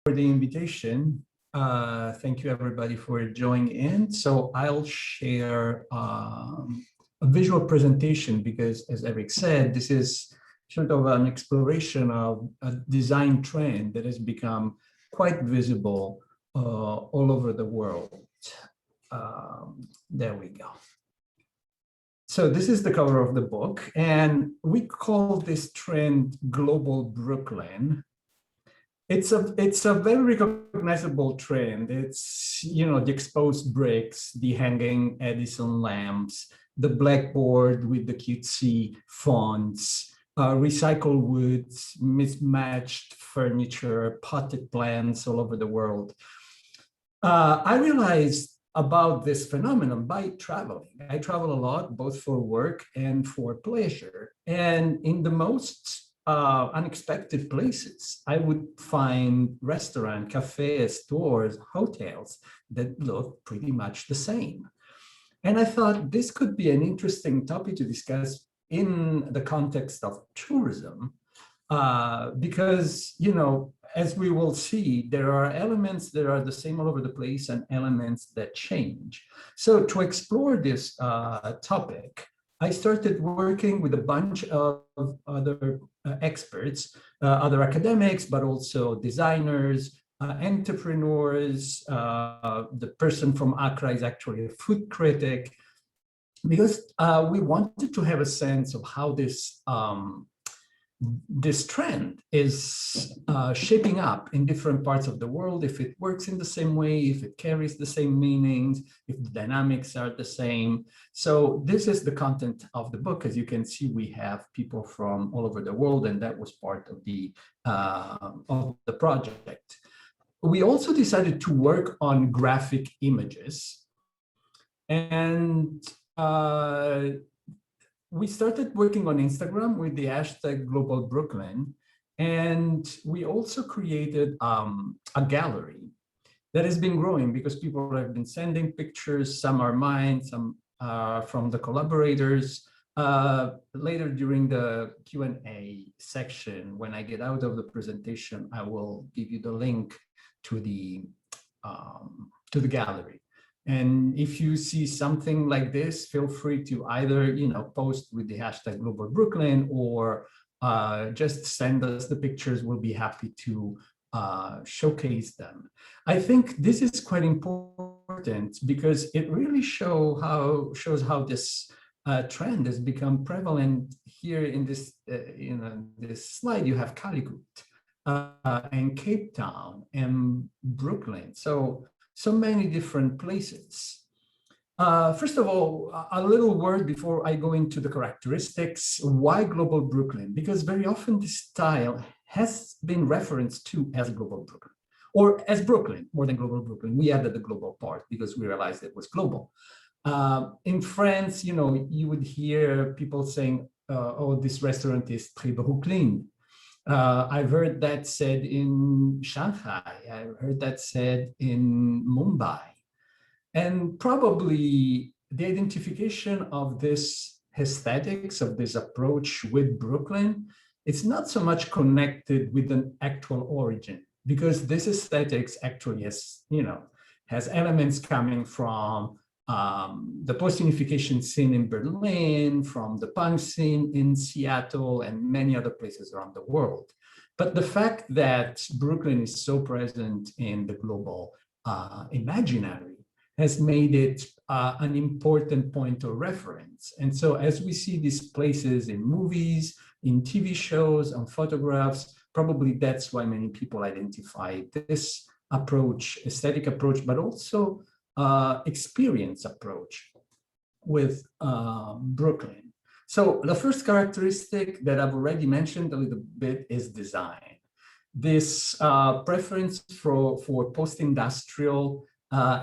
for the invitation. Thank you everybody for joining in. So I'll share a visual presentation because, as Eric said, this is sort of an exploration of a design trend that has become quite visible all over the world. There we go. So this is the cover of the book, and we call this trend Global Brooklyn. It's a very recognizable trend. It's, you know, the exposed bricks, the hanging Edison lamps, the blackboard with the cutesy fonts, recycled woods, mismatched furniture, potted plants all over the world. I realized about this phenomenon by traveling. I travel a lot, both for work and for pleasure. And in the most unexpected places, I would find restaurants, cafes, stores, hotels that look pretty much the same. And I thought this could be an interesting topic to discuss in the context of tourism, because, you know, as we will see, there are elements that are the same all over the place and elements that change. So to explore this topic, I started working with a bunch of other experts, other academics, but also designers, entrepreneurs. The person from Accra is actually a food critic, because we wanted to have a sense of how this trend is shaping up in different parts of the world, if it works in the same way, if it carries the same meanings, if the dynamics are the same. So this is the content of the book. As you can see, we have people from all over the world, and that was part of the project. We also decided to work on graphic images, and we started working on Instagram with the hashtag Global Brooklyn, and we also created a gallery that has been growing because people have been sending pictures. Some are mine, some are from the collaborators. Later during the Q&A section, when I get out of the presentation, I will give you the link to the gallery. And if you see something like this, feel free to either, you know, post with the hashtag Global Brooklyn, or just send us the pictures. We'll be happy to showcase them. I think this is quite important because it really shows how this trend has become prevalent. Here in this this slide, you have Calicut and Cape Town and Brooklyn. So many different places. First of all, a little word before I go into the characteristics. Why Global Brooklyn? Because very often this style has been referenced to as Global Brooklyn, or as Brooklyn, more than Global Brooklyn. We added the global part because we realized it was global. In France, you know, you would hear people saying, oh, this restaurant is très Brooklyn. I've heard that said in Shanghai. I've heard that said in Mumbai. And probably the identification of this aesthetics, of this approach with Brooklyn, it's not so much connected with an actual origin, because this aesthetics actually has, you know, has elements coming from the post-unification scene in Berlin, from the punk scene in Seattle, and many other places around the world. But the fact that Brooklyn is so present in the global imaginary has made it an important point of reference. And so as we see these places in movies, in TV shows, on photographs, probably that's why many people identify this approach, aesthetic approach, but also experience approach with Brooklyn. So the first characteristic that I've already mentioned a little bit is design. This preference for post-industrial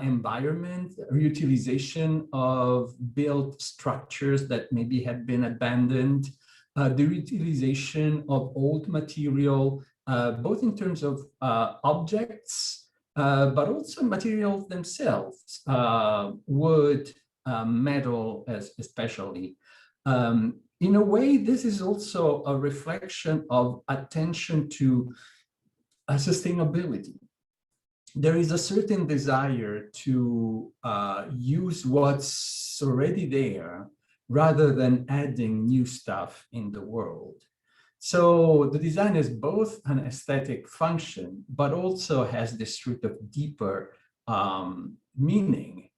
environment, reutilization of built structures that maybe had been abandoned, the reutilization of old material, both in terms of objects, but also materials themselves, wood, metal especially. In a way, this is also a reflection of attention to sustainability. there is a certain desire to use what's already there rather than adding new stuff in the world. So the design is both an aesthetic function, but also has this sort of deeper meaning,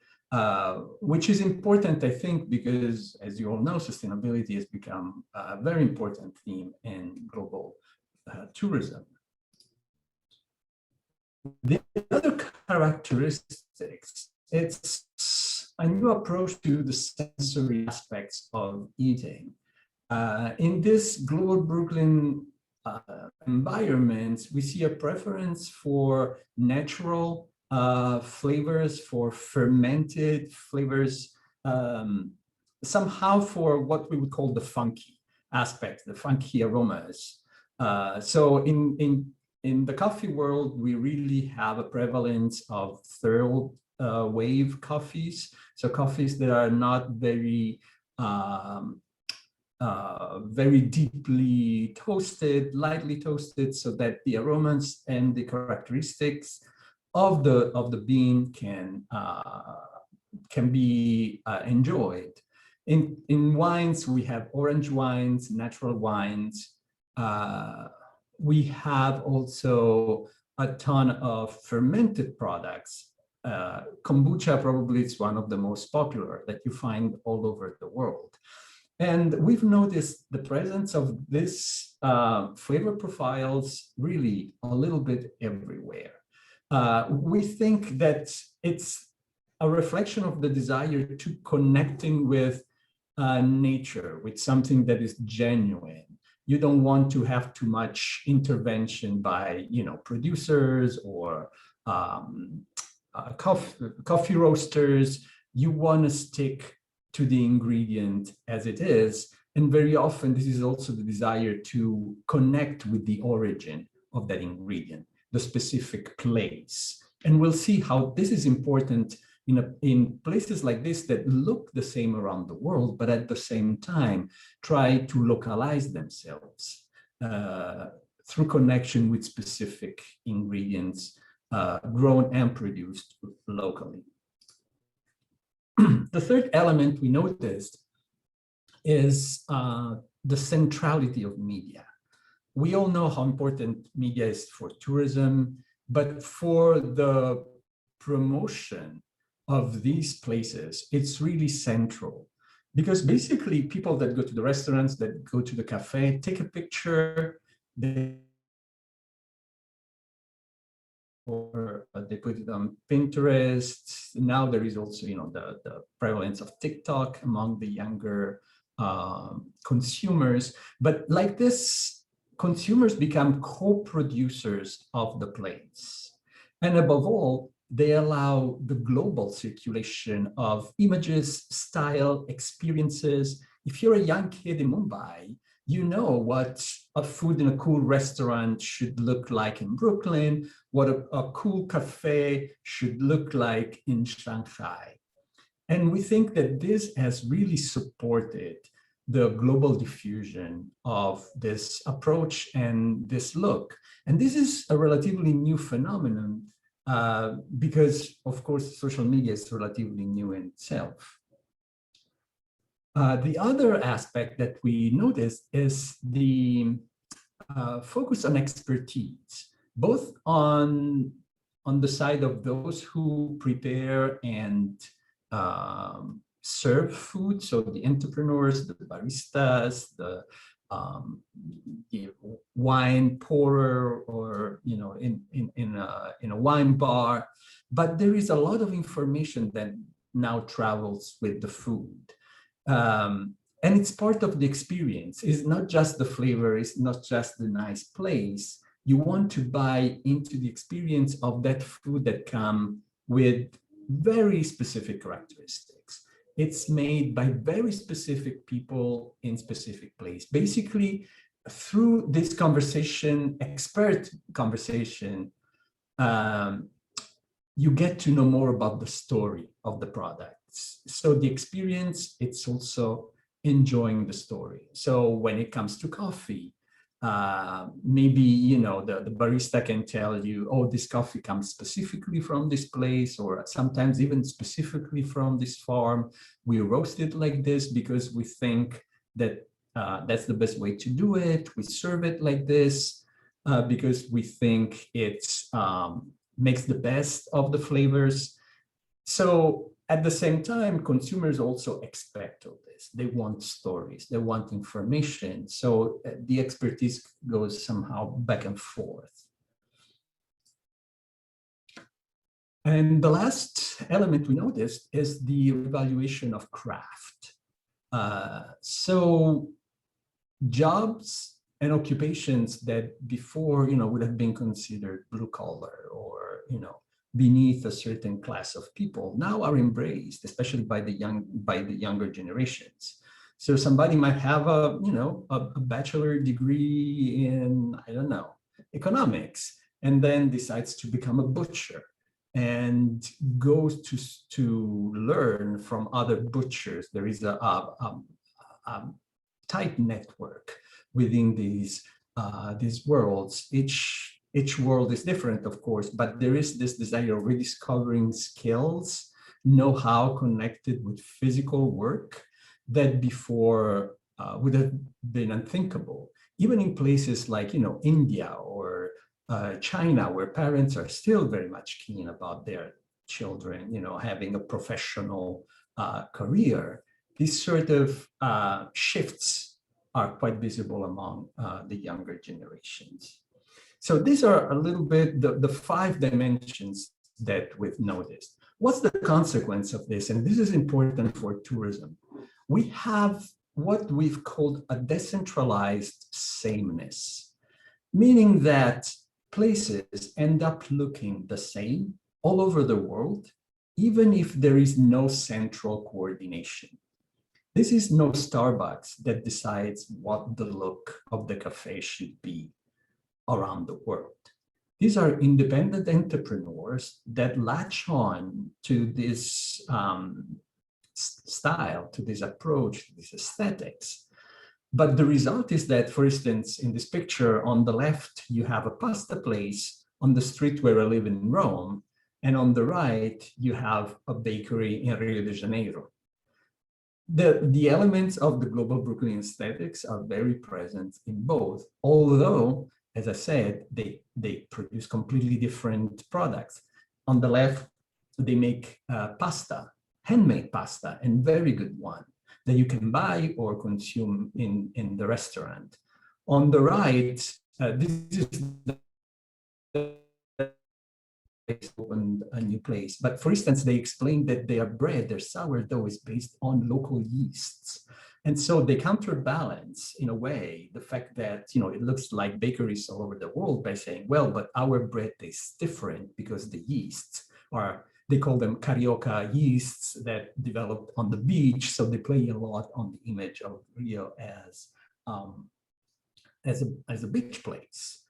which is important, I think, because as you all know, sustainability has become a very important theme in global tourism. The other characteristics, it's a new approach to the sensory aspects of eating. In this global Brooklyn environment, we see a preference for natural flavors, for fermented flavors, somehow for what we would call the funky aspect, the funky aromas. So in the coffee world, we really have a prevalence of third wave coffees. So coffees that are not very very deeply toasted, lightly toasted, so that the aromas and the characteristics of the bean can be enjoyed. In wines, we have orange wines, natural wines. We have also a ton of fermented products. Kombucha probably is one of the most popular that you find all over the world. And we've noticed the presence of this flavor profiles really a little bit everywhere. We think that it's a reflection of the desire to connecting with nature, with something that is genuine. You don't want to have too much intervention by, producers or coffee roasters. You want to stick to the ingredient as it is. And very often, this is also the desire to connect with the origin of that ingredient, the specific place. And we'll see how this is important in places like this that look the same around the world, but at the same time, try to localize themselves through connection with specific ingredients grown and produced locally. The third element we noticed is the centrality of media. We all know how important media is for tourism, but for the promotion of these places, it's really central. Because basically, people that go to the restaurants, that go to the cafe, take a picture, or they put it on Pinterest. Now there is also, the prevalence of TikTok among the younger consumers. But like this, consumers become co-producers of the place. And above all, they allow the global circulation of images, style, experiences. If you're a young kid in Mumbai, you know what a food in a cool restaurant should look like in Brooklyn, what a cool cafe should look like in Shanghai. And we think that this has really supported the global diffusion of this approach and this look. And this is a relatively new phenomenon because, of course, social media is relatively new in itself. The other aspect that we noticed is the focus on expertise, both on the side of those who prepare and serve food, so the entrepreneurs, the baristas, the wine pourer, or in a wine bar. But there is a lot of information that now travels with the food. And it's part of the experience. It's not just the flavor, it's not just the nice place. You want to buy into the experience of that food that comes with very specific characteristics. It's made by very specific people in specific place. Basically, through this conversation, expert conversation, you get to know more about the story of the product. So the experience, it's also enjoying the story. So when it comes to coffee, maybe, you know, the barista can tell you, oh, this coffee comes specifically from this place, or sometimes even specifically from this farm. We roast it like this because we think that that's the best way to do it. We serve it like this because we think it makes the best of the flavors. So at the same time, consumers also expect all this. They want stories, they want information. So the expertise goes somehow back and forth. And the last element we noticed is the evaluation of craft. So jobs and occupations that before, you know, would have been considered blue collar or, you know, beneath a certain class of people now are embraced, especially by the younger generations. So somebody might have a, you know, a bachelor degree in, I don't know, economics, and then decides to become a butcher and goes to learn from other butchers. There is a tight network within these worlds. Each world is different, of course, but there is this desire of rediscovering skills, know-how connected with physical work that before would have been unthinkable. Even in places like, you know, India or China, where parents are still very much keen about their children, you know, having a professional career, these sort of shifts are quite visible among the younger generations. So these are a little bit the 5 dimensions that we've noticed. What's the consequence of this? And this is important for tourism. We have what we've called a decentralized sameness, meaning that places end up looking the same all over the world, even if there is no central coordination. This is no Starbucks that decides what the look of the cafe should be around the world. These are independent entrepreneurs that latch on to this style, to this approach, to this aesthetics. But the result is that, for instance, in this picture on the left, you have a pasta place on the street where I live in Rome, and on the right, you have a bakery in Rio de Janeiro. The elements of the global Brooklyn aesthetics are very present in both, although, as I said, they produce completely different products. On the left, they make pasta, handmade pasta, and very good one that you can buy or consume in the restaurant. On the right, this is the opened a new place. But for instance, they explained that their bread, their sourdough, is based on local yeasts. And so they counterbalance, in a way, the fact that, you know, it looks like bakeries all over the world by saying, well, but our bread tastes different because the yeasts are, they call them carioca yeasts that developed on the beach. So they play a lot on the image of Rio as a beach place.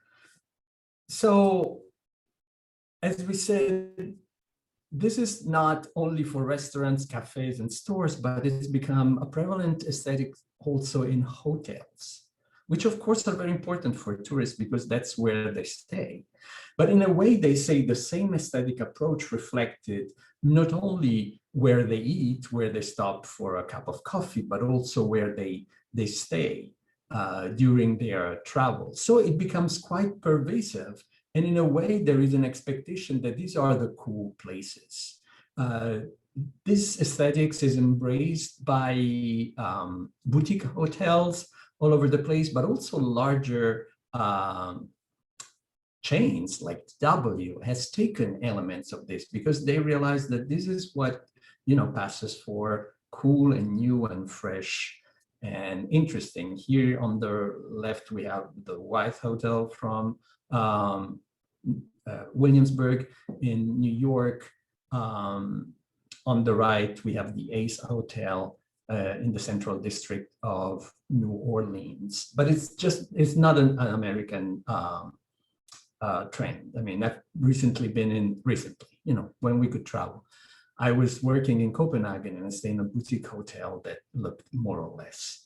So, as we said, this is not only for restaurants, cafes, and stores, but it's become a prevalent aesthetic also in hotels, which of course are very important for tourists because that's where they stay. But in a way, they say the same aesthetic approach reflected not only where they eat, where they stop for a cup of coffee, but also where they stay during their travel. So it becomes quite pervasive. And in a way, there is an expectation that these are the cool places. This aesthetics is embraced by boutique hotels all over the place, but also larger chains like W has taken elements of this because they realize that this is what, you know, passes for cool and new and fresh and interesting. Here on the left, we have the White Hotel from Williamsburg in New York. On the right, we have the Ace Hotel in the Central District of New Orleans. But it's not an American trend. I mean, I've recently, you know, when we could travel. I was working in Copenhagen and I stayed in a boutique hotel that looked more or less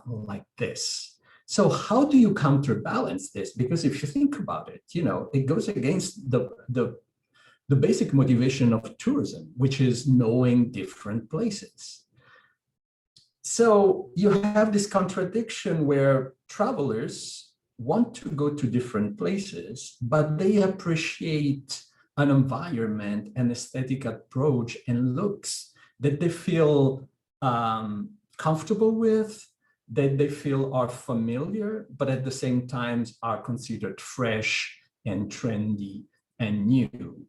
like this. So how do you counterbalance this? Because if you think about it, it goes against the basic motivation of tourism, which is knowing different places. So you have this contradiction where travelers want to go to different places, but they appreciate an environment, an aesthetic approach and looks that they feel comfortable with, that they feel are familiar, but at the same time are considered fresh and trendy and new.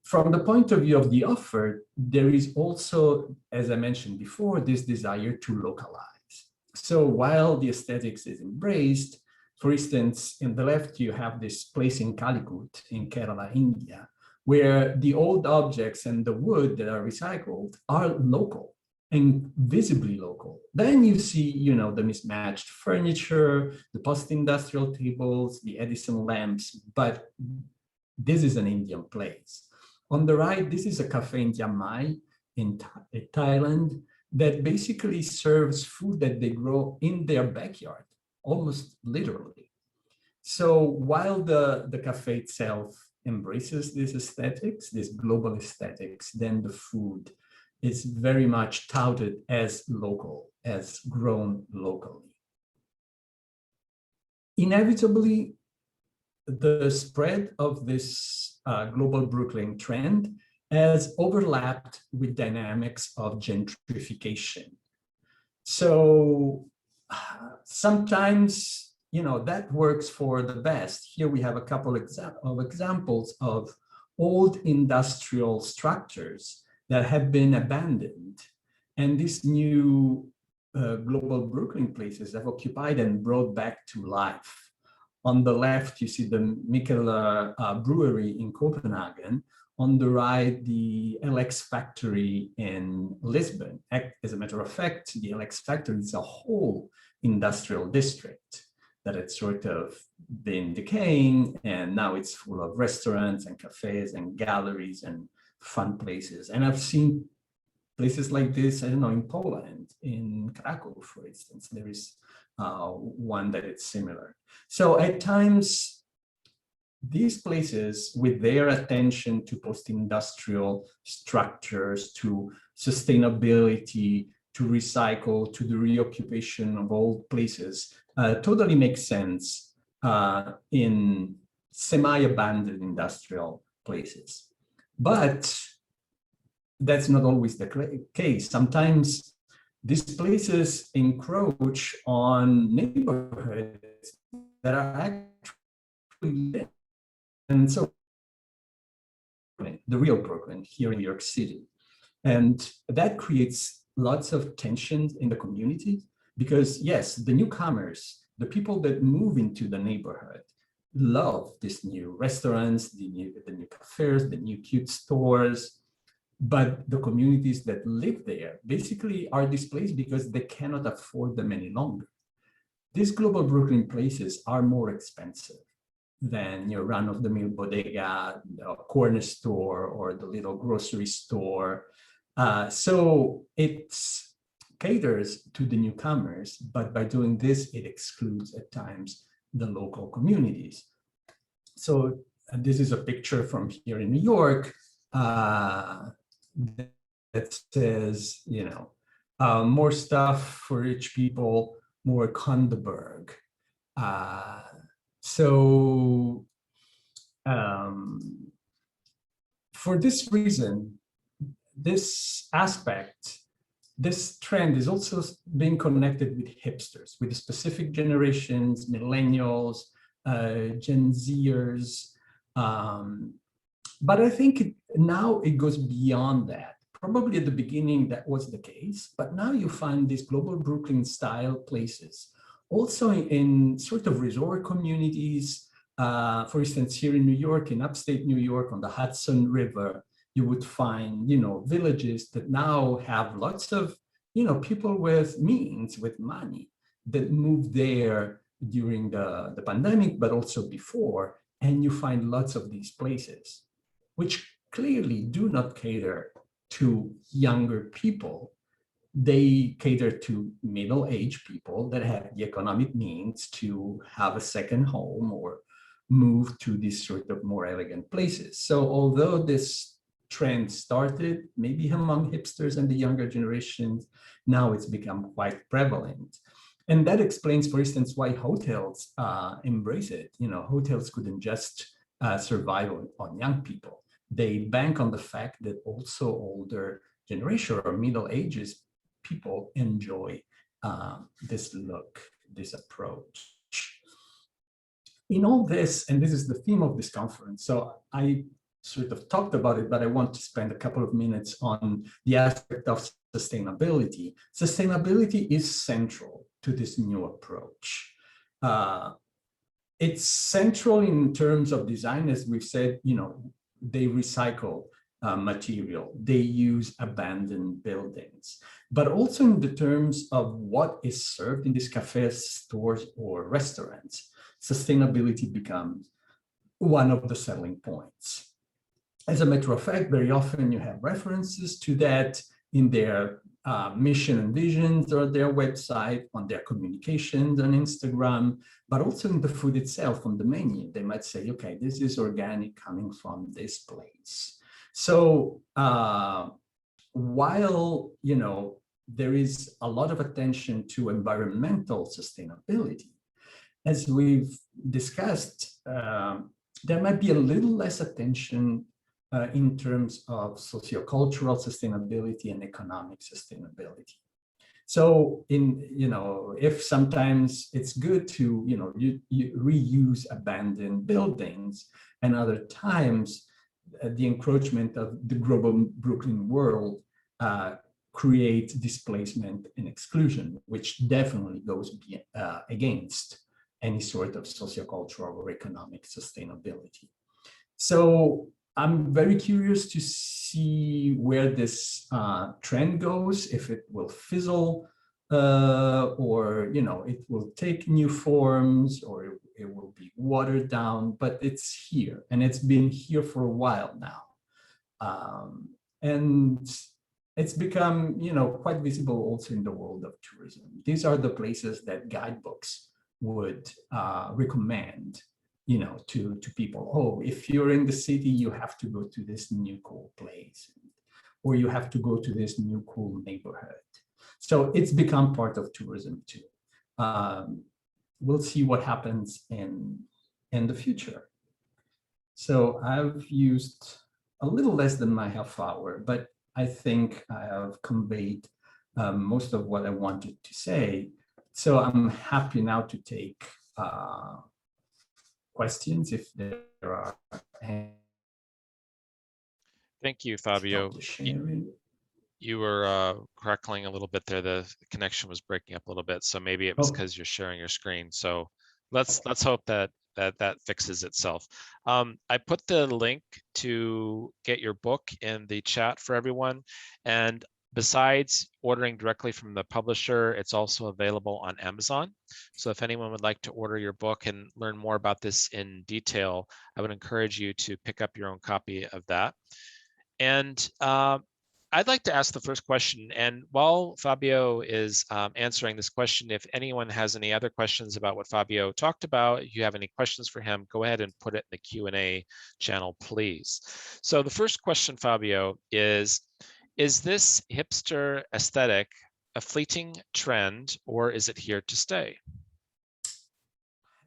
From the point of view of the offer, there is also, as I mentioned before, this desire to localize. So while the aesthetics is embraced, for instance, in the left, you have this place in Calicut in Kerala, India, where the old objects and the wood that are recycled are local and visibly local. Then you see, the mismatched furniture, the post-industrial tables, the Edison lamps, but this is an Indian place. On the right, this is a cafe in Chiang Mai in Thailand that basically serves food that they grow in their backyard, almost literally. So while the cafe itself embraces these aesthetics, these global aesthetics, then the food is very much touted as local, as grown locally. Inevitably, the spread of this global Brooklyn trend has overlapped with dynamics of gentrification. So sometimes, that works for the best. Here we have a couple of examples of old industrial structures that have been abandoned. And these new global Brooklyn places have occupied and brought back to life. On the left, you see the Mikkeller brewery in Copenhagen. On the right, the LX factory in Lisbon. As a matter of fact, the LX factory is a whole industrial district that had sort of been decaying, and now it's full of restaurants and cafes and galleries and fun places. And I've seen places like this, I don't know, in Poland, in Krakow, for instance, there is one that is similar. So at times, these places, with their attention to post-industrial structures, to sustainability, to recycle, to the reoccupation of old places, totally makes sense in semi-abandoned industrial places. But that's not always the case. Sometimes these places encroach on neighborhoods that are actually, and so the real Brooklyn here in New York City. And that creates lots of tensions in the community because, yes, the newcomers, the people that move into the neighborhood, love these new restaurants, the new cafes, the new cute stores. But the communities that live there basically are displaced because they cannot afford them any longer. These global Brooklyn places are more expensive than your run-of-the-mill bodega, corner store, or the little grocery store. So it caters to the newcomers, but by doing this, it excludes at times the local communities. So this is a picture from here in New York. That says, more stuff for rich people, more Kundeberg. For this reason, this aspect, this trend is also being connected with hipsters, with specific generations, millennials, Gen Zers. But I think now it goes beyond that. Probably at the beginning that was the case, but now you find these global Brooklyn style places also in sort of resort communities. For instance, here in New York, in upstate New York on the Hudson River, you would find, villages that now have lots of, people with means, with money that moved there during the pandemic, but also before. And you find lots of these places, which clearly do not cater to younger people, they cater to middle-aged people that have the economic means to have a second home or move to these sort of more elegant places. So although this trend started maybe among hipsters and the younger generations, now it's become quite prevalent. And that explains, for instance, why hotels embrace it. You know, hotels couldn't just survive on young people. They bank on the fact that also older generation or middle ages people enjoy this look, this approach. In all this, and this is the theme of this conference, so I sort of talked about it, but I want to spend a couple of minutes on the aspect of sustainability. Sustainability is central to this new approach. It's central in terms of design, as we've said, you know, they recycle material, they use abandoned buildings, but also in the terms of what is served in these cafes, stores, or restaurants. Sustainability becomes one of the selling points. As a matter of fact, very often you have references to that in their mission and visions or their website, on their communications on Instagram, but also in the food itself, on the menu. They might say, okay, this is organic coming from this place. So while, you know, there is a lot of attention to environmental sustainability, as we've discussed, there might be a little less attention in terms of sociocultural sustainability and economic sustainability. So you know, if sometimes it's good to, you know, you reuse abandoned buildings, and other times the encroachment of the global Brooklyn world create displacement and exclusion, which definitely goes against any sort of sociocultural or economic sustainability. So I'm very curious to see where this trend goes, if it will fizzle or, you know, it will take new forms or it will be watered down, but it's here and it's been here for a while now. And it's become, you know, quite visible also in the world of tourism. These are the places that guidebooks would recommend, you know, to people. Oh, if you're in the city, you have to go to this new cool place, or you have to go to this new cool neighborhood. So it's become part of tourism too. We'll see what happens in the future. So I've used a little less than my half hour, but I think I have conveyed most of what I wanted to say. So I'm happy now to take questions if there are any. Thank you, Fabio. You were crackling a little bit there. The connection was breaking up a little bit, so maybe it was because you're sharing your screen. So let's hope that fixes itself. I put the link to get your book in the chat for everyone, and besides ordering directly from the publisher, it's also available on Amazon. So if anyone would like to order your book and learn more about this in detail, I would encourage you to pick up your own copy of that. And I'd like to ask the first question. And while Fabio is answering this question, if anyone has any other questions about what Fabio talked about, if you have any questions for him, go ahead and put it in the Q&A channel, please. So the first question, Fabio, is this hipster aesthetic a fleeting trend, or is it here to stay?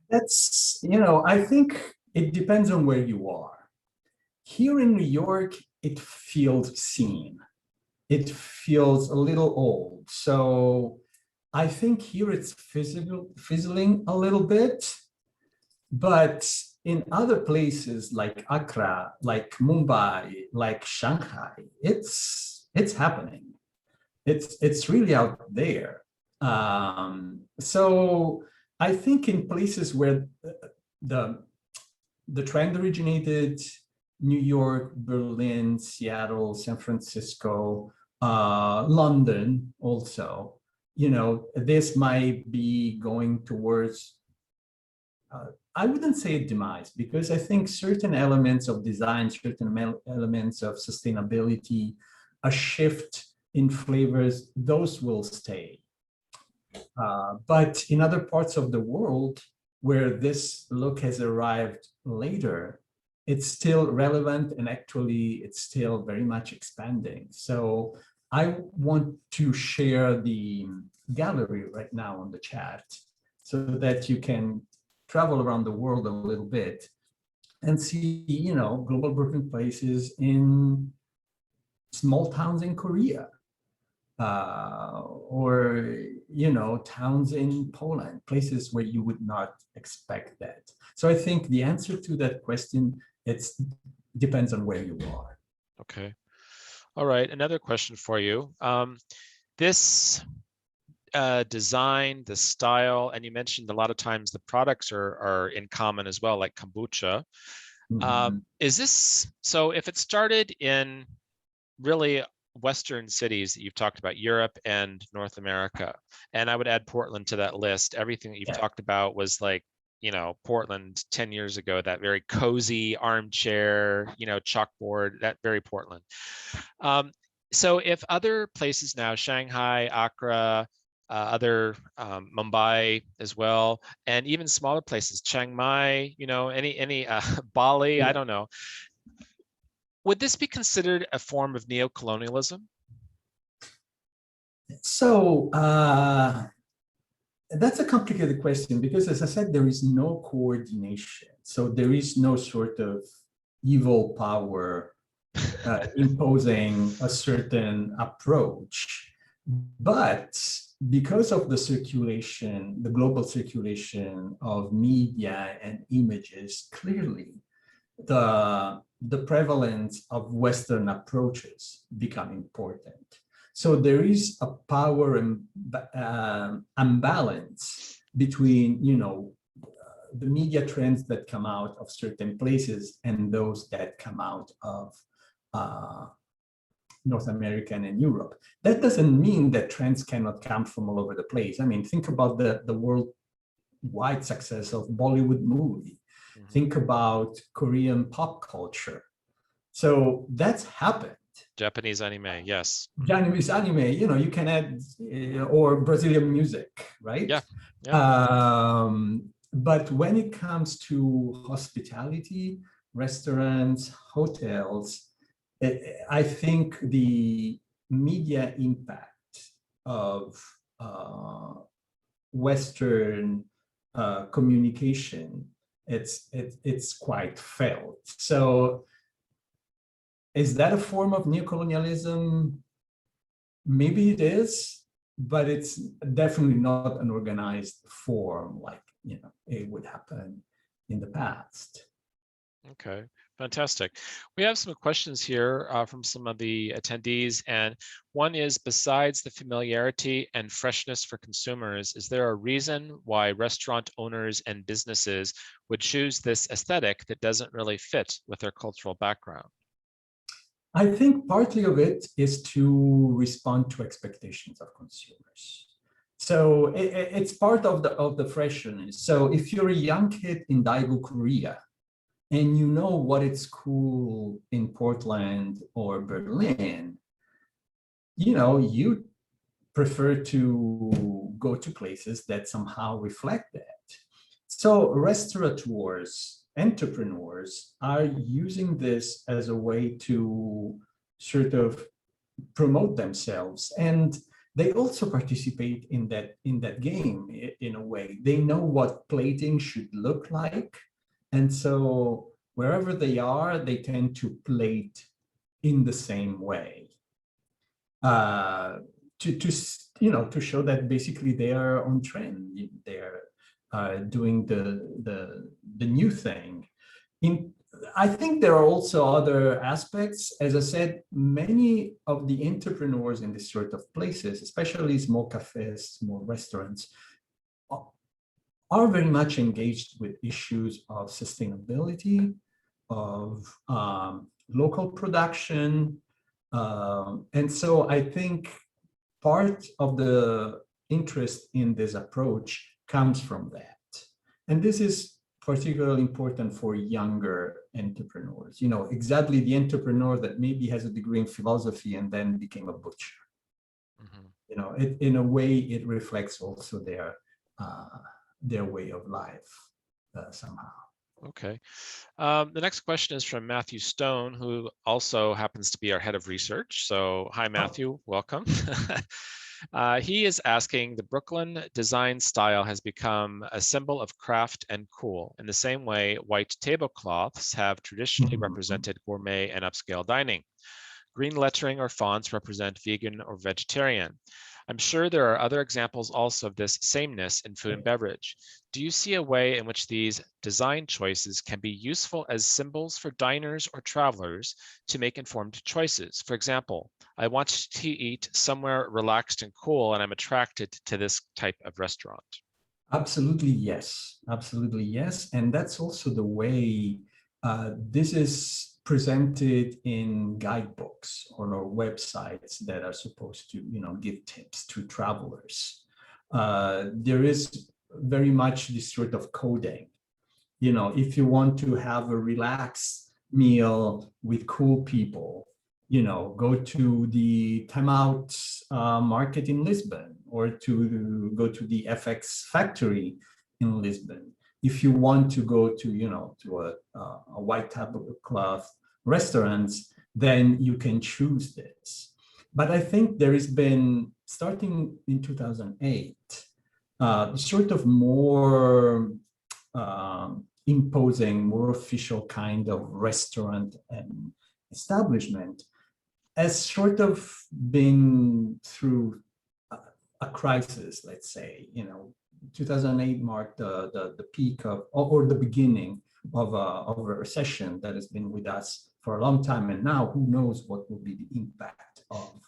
That's, you know, I think it depends on where you are. Here in New York, it feels seen. It feels a little old. So I think here it's fizzling a little bit, but in other places like Accra, like Mumbai, like Shanghai, it's happening. It's really out there. So I think in places where the trend originated, New York, Berlin, Seattle, San Francisco, London also, you know, this might be going towards, I wouldn't say a demise, because I think certain elements of design, certain elements of sustainability, a shift in flavors, those will stay. But in other parts of the world where this look has arrived later, it's still relevant, and actually it's still very much expanding. So I want to share the gallery right now on the chat so that you can travel around the world a little bit and see, global Brooklyn places in small towns in Korea, or, towns in Poland, places where you would not expect that. So I think the answer to that question, it depends on where you are. Okay. All right. Another question for you. This design, the style, and you mentioned a lot of times the products are in common as well, like kombucha. Is this, so if it started in really Western cities that you've talked about, Europe and North America, and I would add Portland to that list, everything that you've talked about was like, Portland 10 years ago, that very cozy armchair, chalkboard, that very Portland. So if other places now, Shanghai, Accra, other Mumbai as well, and even smaller places, Chiang Mai, any Bali, I don't know. Would this be considered a form of neocolonialism? So that's a complicated question because, as I said, there is no coordination. So there is no sort of evil power imposing a certain approach. But because of the circulation, the global circulation of media and images, clearly the prevalence of Western approaches become important. So there is a power imbalance between, the media trends that come out of certain places and those that come out of North America and Europe. That doesn't mean that trends cannot come from all over the place. I mean, think about the worldwide success of Bollywood movie. Mm-hmm. Think about Korean pop culture. So that's happened. Japanese anime, yes. Japanese anime, you can add, or Brazilian music, right? Yeah. But when it comes to hospitality, restaurants, hotels, I think the media impact of Western communication, it's quite felt. So is that a form of neocolonialism? Maybe it is, but it's definitely not an organized form like it would happen in the past. Okay, fantastic. We have some questions here from some of the attendees, and one is, besides the familiarity and freshness for consumers, is there a reason why restaurant owners and businesses would choose this aesthetic that doesn't really fit with their cultural background? I think partly of it is to respond to expectations of consumers. So it's part of the freshness. So if you're a young kid in Daegu, Korea, and you know what it's cool in Portland or Berlin, you prefer to go to places that somehow reflect that. So restaurateurs, entrepreneurs are using this as a way to sort of promote themselves, and they also participate in that game in a way. They know what plating should look like, and so wherever they are, they tend to plate in the same way, to show that basically they are on trend. They're doing the new thing. I think there are also other aspects. As I said, many of the entrepreneurs in this sort of places, especially small cafes, small restaurants, are very much engaged with issues of sustainability, of local production. And so I think part of the interest in this approach comes from that. And this is particularly important for younger entrepreneurs, exactly the entrepreneur that maybe has a degree in philosophy and then became a butcher. Mhm. You know, in a way, it reflects also their way of life somehow. Okay. The next question is from Matthew Stone, who also happens to be our head of research. So hi, Matthew, welcome. He is asking, the Brooklyn design style has become a symbol of craft and cool. In the same way, white tablecloths have traditionally represented gourmet and upscale dining. Green lettering or fonts represent vegan or vegetarian. I'm sure there are other examples also of this sameness in food and beverage. Do you see a way in which these design choices can be useful as symbols for diners or travelers to make informed choices? For example, I want to eat somewhere relaxed and cool, and I'm attracted to this type of restaurant. Absolutely, yes. Absolutely, yes. And that's also the way this is presented in guidebooks or websites that are supposed to, you know, give tips to travelers. There is very much this sort of coding. You know, if you want to have a relaxed meal with cool people, you know, go to the Time Out market in Lisbon, or to go to the FX factory in Lisbon. If you want to go to, you know, to a white tablecloth restaurants, then you can choose this. But I think there has been, starting in 2008, sort of more imposing, more official kind of restaurant and establishment has sort of been through a crisis, let's say. You know, 2008 marked the peak of, or the beginning of a recession that has been with us for a long time, and now who knows what will be the impact of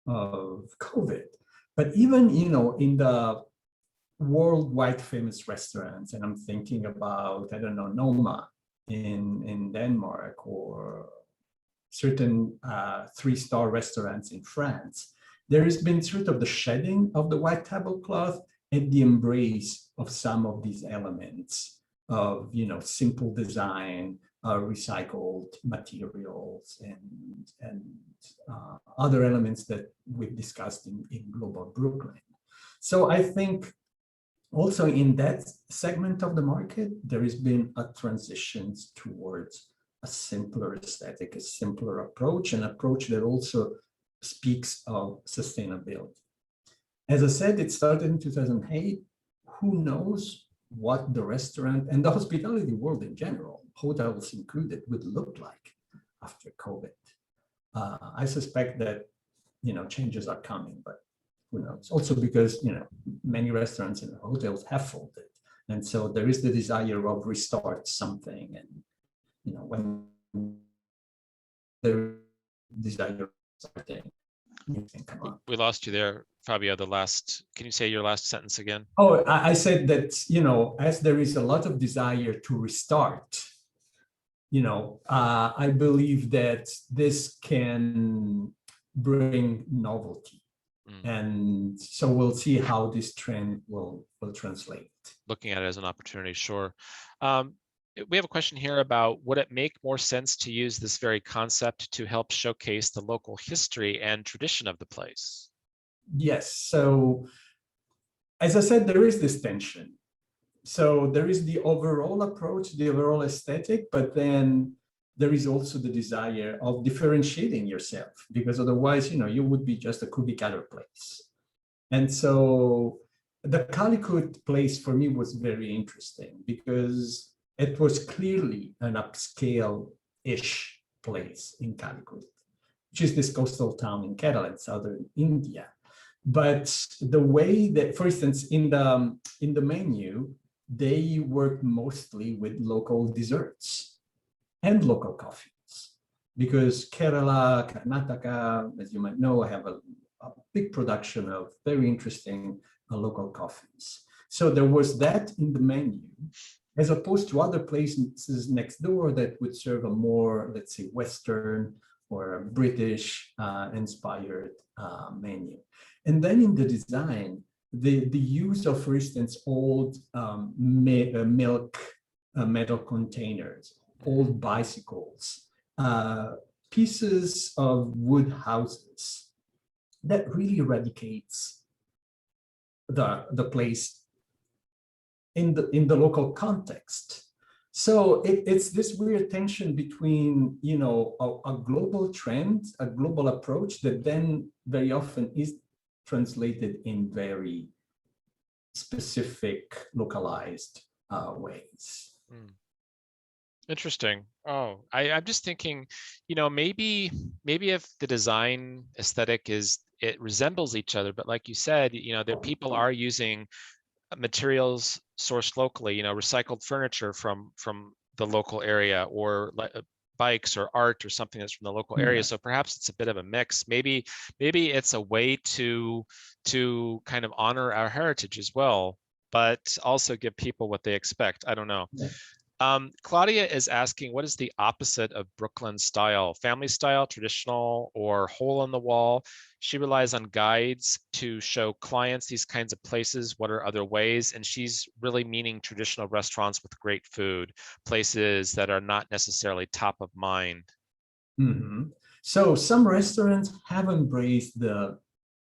COVID. But even, you know, in the worldwide famous restaurants, and I'm thinking about, I don't know, Noma in Denmark, or certain three-star restaurants in France, there has been sort of the shedding of the white tablecloth and the embrace of some of these elements of, you know, simple design, recycled materials, and other elements that we've discussed in Global Brooklyn. So I think also in that segment of the market, there has been a transition towards a simpler aesthetic, a simpler approach, an approach that also speaks of sustainability. As I said, it started in 2008. Who knows what the restaurant and the hospitality world in general, hotels included, would look like after COVID. I suspect that, you know, changes are coming, but who knows? Also because, you know, many restaurants and hotels have folded. And so there is the desire of restart something. And, you know, when the desire of starting, you can come up. We lost you there, Fabio, can you say your last sentence again? Oh, I said that, you know, as there is a lot of desire to restart, you know, I believe that this can bring novelty. And so we'll see how this trend will translate. Looking at it as an opportunity, sure. We have a question here about, would it make more sense to use this very concept to help showcase the local history and tradition of the place? Yes. So as I said, there is this tension. So there is the overall approach, the overall aesthetic, but then there is also the desire of differentiating yourself, because otherwise, you know, you would be just a cookie cutter place. And so the Calicut place for me was very interesting because it was clearly an upscale-ish place in Calicut, which is this coastal town in Kerala in southern India. But the way that, for instance, in the menu, they work mostly with local desserts and local coffees, because Kerala, Karnataka, as you might know, have a big production of very interesting local coffees. So there was that in the menu, as opposed to other places next door that would serve a more, let's say, Western or British inspired menu. And then in the design, the use of, for instance, old milk metal containers, old bicycles, pieces of wood houses, that really eradicates the place in the local context. So it's this weird tension between, you know, a global trend, a global approach that then very often is translated in very specific, localized ways. Interesting. Oh, I'm just thinking, you know, maybe if the design aesthetic it resembles each other, but like you said, you know, that people are using materials sourced locally, you know, recycled furniture from the local area, or bikes or art or something that's from the local area. So perhaps it's a bit of a mix. Maybe it's a way to kind of honor our heritage as well, but also give people what they expect. I don't know. Claudia is asking, what is the opposite of Brooklyn style? Family style, traditional, or hole in the wall? She relies on guides to show clients these kinds of places. What are other ways? And she's really meaning traditional restaurants with great food, places that are not necessarily top of mind. So some restaurants have embraced the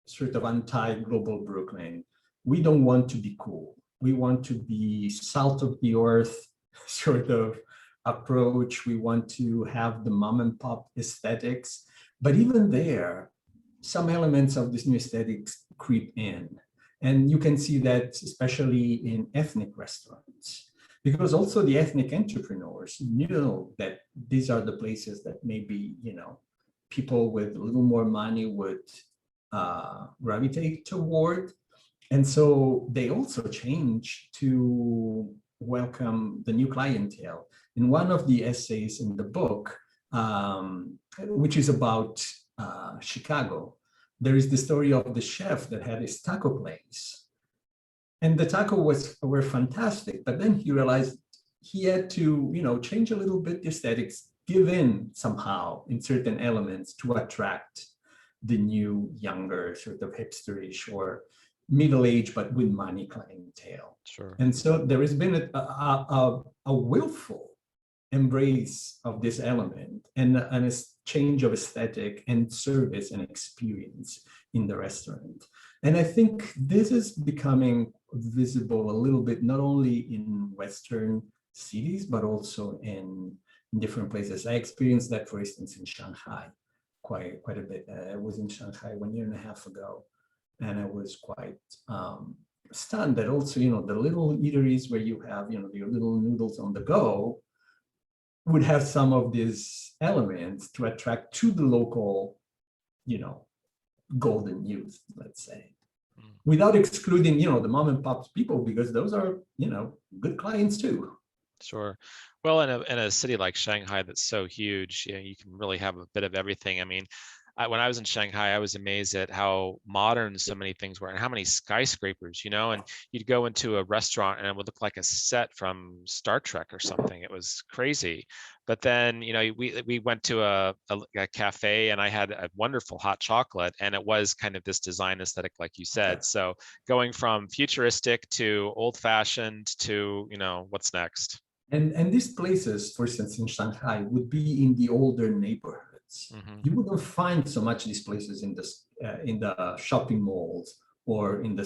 sort of anti-global Brooklyn. We don't want to be cool. We want to be salt of the earth sort of approach. We want to have the mom and pop aesthetics. But even there, some elements of this new aesthetics creep in. And you can see that especially in ethnic restaurants, because also the ethnic entrepreneurs know that these are the places that maybe, you know, people with a little more money would gravitate toward. And so they also change to welcome the new clientele. In one of the essays in the book, which is about Chicago, there is the story of the chef that had his taco place. And the taco were fantastic, but then he realized he had to, you know, change a little bit the aesthetics, give in somehow in certain elements to attract the new, younger, sort of hipsterish or middle-aged but with money clientele. Sure. And so there has been a willful embrace of this element and a change of aesthetic and service and experience in the restaurant. And I think this is becoming visible a little bit, not only in Western cities, but also in different places. I experienced that, for instance, in Shanghai quite a bit. I was in Shanghai 1.5 years ago, and I was quite stunned that also, you know, the little eateries where you have, you know, your little noodles on the go would have some of these elements to attract to the local, you know, golden youth, let's say, without excluding, you know, the mom and pop people, because those are, you know, good clients too. Sure. Well, in a city like Shanghai that's so huge, you know, you can really have a bit of everything. I mean, when I was in Shanghai, I was amazed at how modern so many things were and how many skyscrapers, you know, and you'd go into a restaurant and it would look like a set from Star Trek or something. It was crazy. But then, you know, we went to a cafe and I had a wonderful hot chocolate, and it was kind of this design aesthetic, like you said. So going from futuristic to old fashioned to, you know, what's next? And these places, for instance, in Shanghai, would be in the older neighborhoods. You wouldn't find so much these places in the shopping malls or in the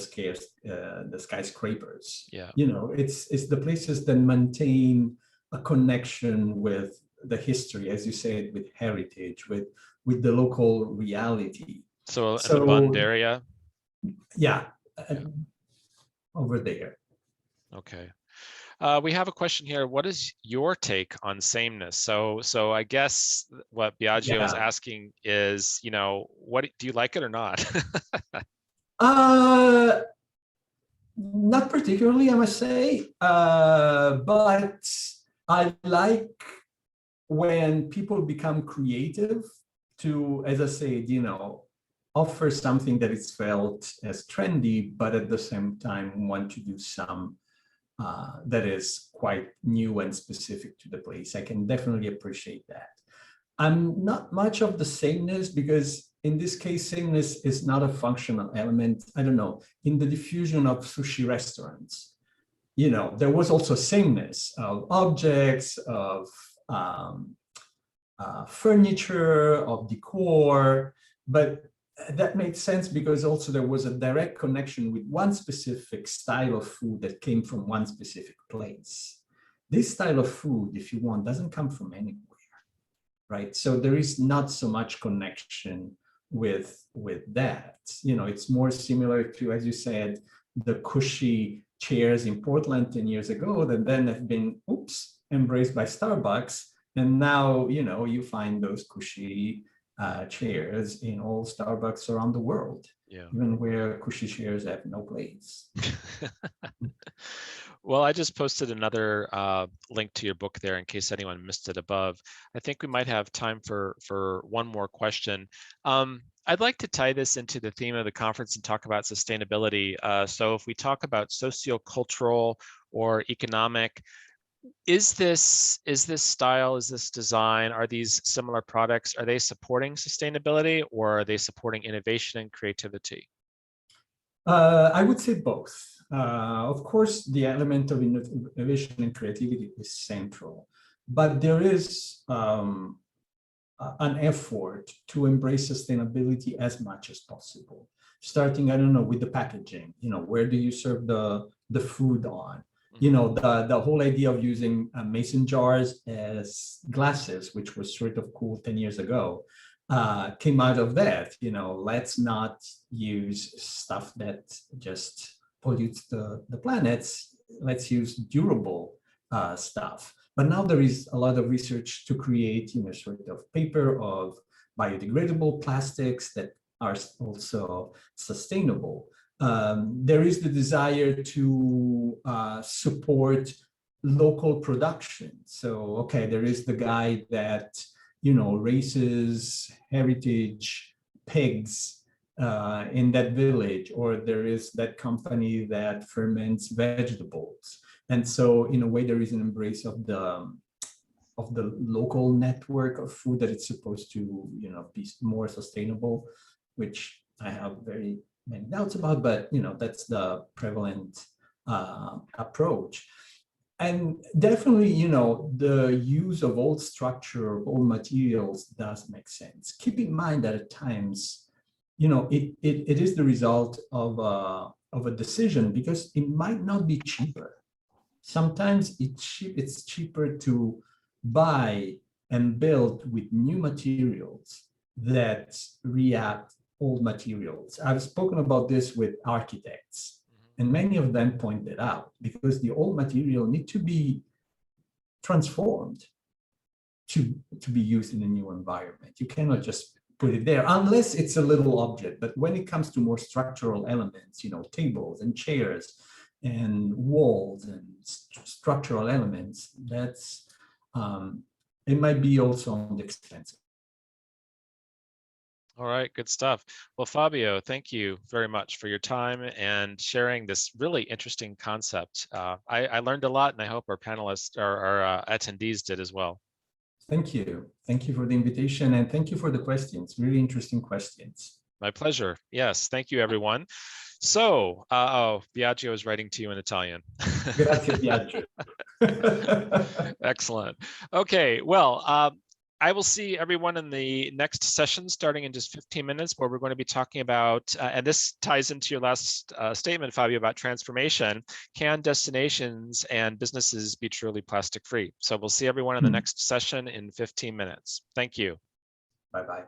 skyscrapers. Yeah. You know, it's the places that maintain a connection with the history, as you said, with heritage, with the local reality. So in the Bund area? Yeah, over there. Okay. We have a question here. What is your take on sameness? So I guess what Biagio is asking is, you know, what do you like it or not? Not particularly, I must say, but I like when people become creative to, as I said, you know, offer something that is felt as trendy, but at the same time want to do some that is quite new and specific to the place. I can definitely appreciate that. I'm not much of the sameness, because in this case, sameness is not a functional element. I don't know, in the diffusion of sushi restaurants, you know, there was also sameness of objects, of furniture, of decor, but that made sense because also there was a direct connection with one specific style of food that came from one specific place. This style of food, if you want, doesn't come from anywhere, right? So there is not so much connection with that. You know, it's more similar to, as you said, the cushy chairs in Portland 10 years ago that then have been, embraced by Starbucks. And now, you know, you find those cushy chairs in all Starbucks around the world, even where cushy chairs have no place. Well, I just posted another link to your book there in case anyone missed it above. I think we might have time for one more question. I'd like to tie this into the theme of the conference and talk about sustainability. So if we talk about sociocultural or economic, is this style, is this design, are these similar products, are they supporting sustainability or are they supporting innovation and creativity? I would say both. Of course, the element of innovation and creativity is central, but there is an effort to embrace sustainability as much as possible. Starting, I don't know, with the packaging. You know, where do you serve the food on? You know, the whole idea of using mason jars as glasses, which was sort of cool 10 years ago, came out of that. You know, let's not use stuff that just pollutes the planets. Let's use durable stuff. But now there is a lot of research to create, you know, sort of paper of biodegradable plastics that are also sustainable. There is the desire to support local production. So, okay, there is the guy that, you know, raises heritage pigs in that village, or there is that company that ferments vegetables. And so, in a way, there is an embrace of the local network of food that it's supposed to, you know, be more sustainable, which I have very many doubts about, but you know, that's the prevalent approach. And definitely, you know, the use of old structure, old materials does make sense. Keep in mind that at times, you know, it is the result of a decision because it might not be cheaper. Sometimes it's cheaper to buy and build with new materials that react old materials. I've spoken about this with architects, and many of them pointed out because the old material need to be transformed to be used in a new environment. You cannot just put it there unless it's a little object. But when it comes to more structural elements, you know, tables and chairs and walls and structural elements, that's it might be also on the expensive. All right, good stuff. Well, Fabio, thank you very much for your time and sharing this really interesting concept. I learned a lot, and I hope our panelists, our attendees did as well. Thank you. Thank you for the invitation, and thank you for the questions. Really interesting questions. My pleasure. Yes, thank you, everyone. So, Biagio is writing to you in Italian. Grazie, Biagio. Excellent. Okay, well, I will see everyone in the next session starting in just 15 minutes, where we're going to be talking about, and this ties into your last statement, Fabio, about transformation. Can destinations and businesses be truly plastic free? So we'll see everyone in the next session in 15 minutes. Thank you. Bye-bye.